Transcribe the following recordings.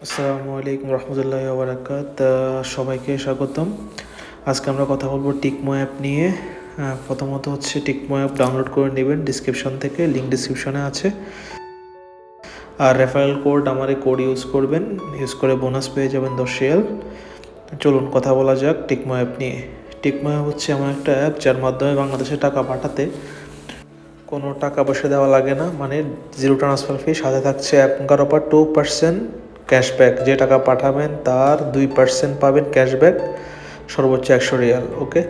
আসসালামু আলাইকুম রহমতুল্লাহি ওয়া বারাকাতুহু। সবাইকে স্বাগতম। আজকে আমরা কথা বলবো টিকমো অ্যাপ নিয়ে। প্রথমত হচ্ছে টিকমো অ্যাপ ডাউনলোড করে নেবেন ডিসক্রিপশন থেকে, লিঙ্ক ডিসক্রিপশনে আছে। আর রেফারেল কোড আমার এই কোড ইউজ করবেন, ইউজ করে বোনাস পেয়ে যাবেন 10 রিয়াল। চলুন কথা বলা যাক টিকমো অ্যাপ নিয়ে। টিকমো অ্যাপ হচ্ছে এমন একটা অ্যাপ যার মাধ্যমে বাংলাদেশে টাকা পাঠাতে কোনো টাকা পয়সা দেওয়া লাগে না, মানে জিরো ট্রান্সফার ফি। সাথে থাকছে এখনকার ওপর 2% ক্যাশব্যাক। যে টাকা পাঠাবেন তার 2% পাবেন ক্যাশব্যাক, সর্বোচ্চ 100 রিয়াল। ওকে,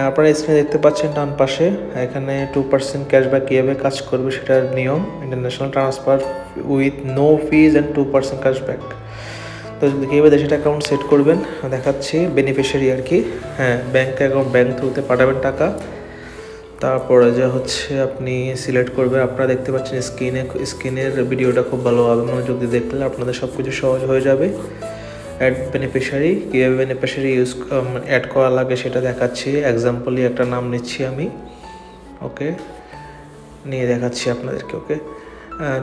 আপনারা স্ক্রিনে দেখতে পাচ্ছেন ডান পাশে, এখানে 2% ক্যাশব্যাক কীভাবে কাজ করবে সেটার নিয়ম। International transfer with no fees and 2% cashback. তো কীভাবে দেশের অ্যাকাউন্ট সেট করবেন দেখাচ্ছি। বেনিফিশিয়ারি আর কি, ব্যাঙ্ক অ্যাকাউন্ট, ব্যাঙ্ক থ্রুতে পাঠাবেন টাকা। তারপরে যে হচ্ছে আপনি সিলেক্ট করবেন, আপনারা দেখতে পাচ্ছেন স্ক্রিনের ভিডিওটা খুব ভালোভাবে মনোযোগ দিয়ে দেখলে আপনাদের সব কিছু সহজ হয়ে যাবে। অ্যাড বেনিফিশিয়ারি, কীভাবে বেনিফিশিয়ারি অ্যাড করা লাগে সেটা দেখাচ্ছি। এক্সাম্পলি একটা নাম নিচ্ছি আমি, ওকে, নিয়ে দেখাচ্ছি আপনাদেরকে। ওকে,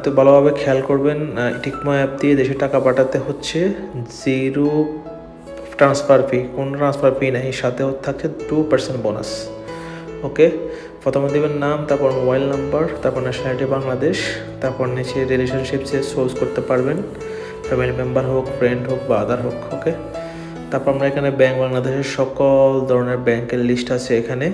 তো ভালোভাবে খেয়াল করবেন। টিকমো অ্যাপ দিয়ে দেশে টাকা পাঠাতে হচ্ছে জিরো ট্রান্সফার ফি, কোনো ট্রান্সফার ফি নেই, সাথে থাকছে 2% বোনাস। ওকে, প্রথমে দেবেন নাম, তারপর মোবাইল নাম্বার, তারপর ন্যাশনালিটি বাংলাদেশ, তারপর নিচে রিলেশনশিপ চুজ করতে পারবেন, ফ্যামিলি মেম্বার হোক, ফ্রেন্ড হোক বা আদার হোক। ওকে, তারপর আমরা এখানে ব্যাঙ্ক, বাংলাদেশের সকল ধরনের ব্যাংকের লিস্ট আছে এখানে।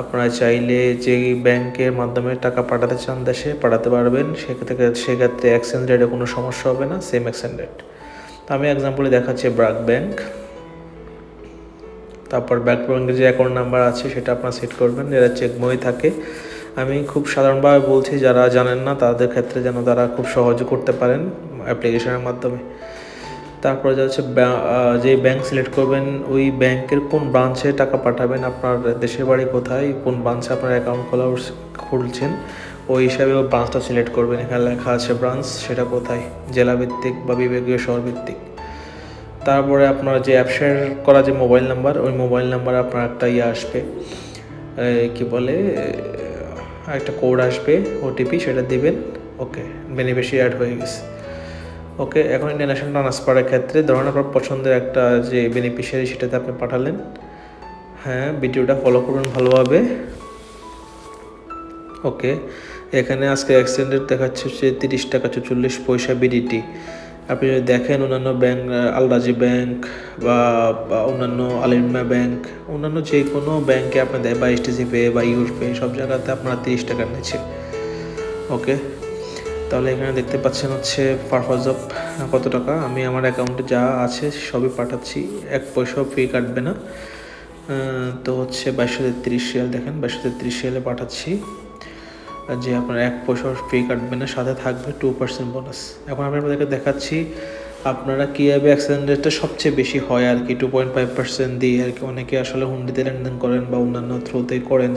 আপনারা চাইলে যেই ব্যাংকের মাধ্যমে টাকা পাঠাতে চান দেশে পাঠাতে পারবেন। সেক্ষেত্রে এক্সচেঞ্জ রেটে কোনো সমস্যা হবে না, সেম এক্সচেঞ্জ রেট। তো আমি এক্সাম্পলে দেখাচ্ছি ব্র্যাক ব্যাংক। তারপর ব্যাংকের যে অ্যাকাউন্ট নাম্বার আছে সেটা আপনারা সেট করবেন, এরা চেকবই থাকে। আমি খুব সাধারণভাবে বলছি, যারা জানেন না তাদের ক্ষেত্রে যেন তারা খুব সহজে করতে পারেন অ্যাপ্লিকেশনের মাধ্যমে। তারপরে যে হচ্ছে যে ব্যাংক সিলেক্ট করবেন, ওই ব্যাংকের কোন ব্রাঞ্চে টাকা পাঠাবেন, আপনার দেশের বাড়ি কোথায়, কোন ব্রাঞ্চে আপনার অ্যাকাউন্ট খুলছেন, ওই হিসাবে ওই ব্রাঞ্চটা সিলেক্ট করবেন। এখানে লেখা আছে ব্রাঞ্চ, সেটা কোথায়, জেলাভিত্তিক বা বিভাগীয় শহরভিত্তিক। তারপরে আপনার যে অ্যাপ শেয়ার করা যে মোবাইল নাম্বার, ওই মোবাইল নাম্বারে আপনার একটা আসবে, কি বলে, একটা কোড আসবে, ওটিপি, সেটা দিবেন। ওকে, বেনিফিশিয়ারি অ্যাড হয়ে গেছে। ওকে, এখন ইন্টারন্যাশনাল ট্রান্সফারের ক্ষেত্রে ধরুন আপনার পছন্দের একটা যে বেনিফিশিয়ারি সেটাতে আপনি পাঠালেন। ভিডিওটা ফলো করবেন ভালোভাবে। ওকে, এখানে আজকে এক্সচেঞ্জ রেট দেখাচ্ছে হচ্ছে 30 টাকা 44 পয়সা বিডিটি। আপনি যদি দেখেন অন্যান্য ব্যাংক, আলরাজি ব্যাংক বা অন্যান্য আলিমা ব্যাংক, অন্যান্য যে কোনো ব্যাংকে আপনি দেয় বা এইচডিসি পে বা ইউরপে, সব জায়গাতে আপনারা 30 টাকা নিচ্ছে। ওকে, তাহলে এখানে দেখতে পাচ্ছেন হচ্ছে পারপাস অফ কত টাকা। আমি আমার অ্যাকাউন্টে যা আছে সবই পাঠাচ্ছি, 1 পয়সাও ফি কাটবে না। তো হচ্ছে 2230 রিয়াল, দেখেন 2230 রিয়ালে পাঠাচ্ছি, যে আপনার 1 পয়সাও ফি কাটবে না, সাথে থাকবে 2% বোনাস। এখন আমি আপনাদেরকে দেখাচ্ছি আপনারা কীভাবে এক্সচেঞ্জ রেটটা সবচেয়ে বেশি হয় আর কি, 2.5% দিয়ে আর কি। অনেকে আসলে হুন্ডিতে লেনদেন করেন বা অন্যান্য থ্রুতে করেন,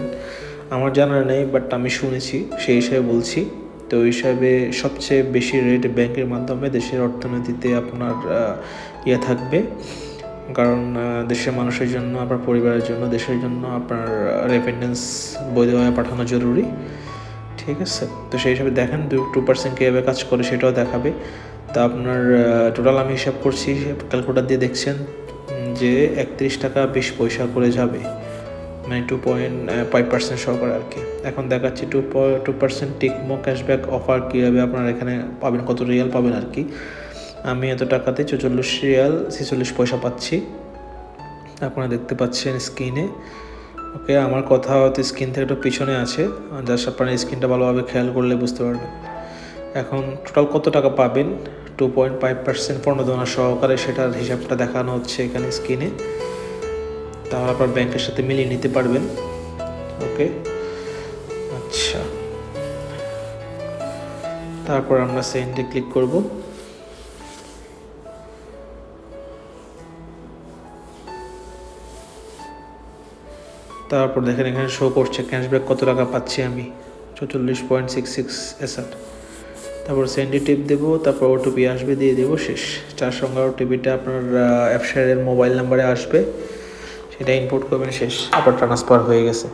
আমার জানা নেই, বাট আমি শুনেছি, সেই হিসাবে বলছি। তো ওই হিসাবে সবচেয়ে বেশি রেট ব্যাংকের মাধ্যমে দেশের অর্থনীতিতে আপনার থাকবে। কারণ দেশের মানুষের জন্য, আপনার পরিবারের জন্য, দেশের জন্য আপনার রেমিটেন্স বৈধভাবে পাঠানো জরুরি। ঠিক আছে, তো সেই হিসাবে দেখেন 2% কীভাবে কাজ করে সেটাও দেখাবে। তা আপনার টোটাল আমি হিসাব করছি, ক্যালকুলেটার দিয়ে দেখছেন যে 31 টাকা 20 পয়সা করে যাবে, মানে 2.5% সহকারে আর কি। এখন দেখাচ্ছি 2% টিকমো ক্যাশব্যাক অফার কীভাবে আপনারা এখানে পাবেন, কত রিয়াল পাবেন আর কি। আমি এত টাকাতে 44 রিয়াল 46 পয়সা পাচ্ছি, আপনারা দেখতে পাচ্ছেন স্ক্রিনে। ওকে, আমার কথা হয়তো স্ক্রিন থেকে একটু পিছনে আছে, জাস্ট আপনারা স্ক্রিনটা ভালোভাবে খেয়াল করলে বুঝতে পারবেন। এখন টোটাল কত টাকা পাবেন 2.5% প্রণোদনা সহকারে, সেটার হিসাবটা দেখানো হচ্ছে এখানে স্ক্রিনে। তাহলে আপনার ব্যাংকের সাথে মিলিয়ে নিতে পারবেন। ওকে, আচ্ছা, তারপর আমরা সেন্ডে ক্লিক করব। তারপর দেখেন এখানে শো করছে ক্যাশব্যাক কত টাকা পাচ্ছি আমি, 44.66 এসআর। তারপর সেন্ডে টিপ দেবো, তারপর ওটিপি আসবে, দিয়ে দেবো, শেষ। 4 সংখ্যার ওটিপিটা আপনার অ্যাপশেয়ারের মোবাইল নাম্বারে আসবে, সেটা ইনপুট করবেন, শেষ, আপনার ট্রান্সফার হয়ে গেছে।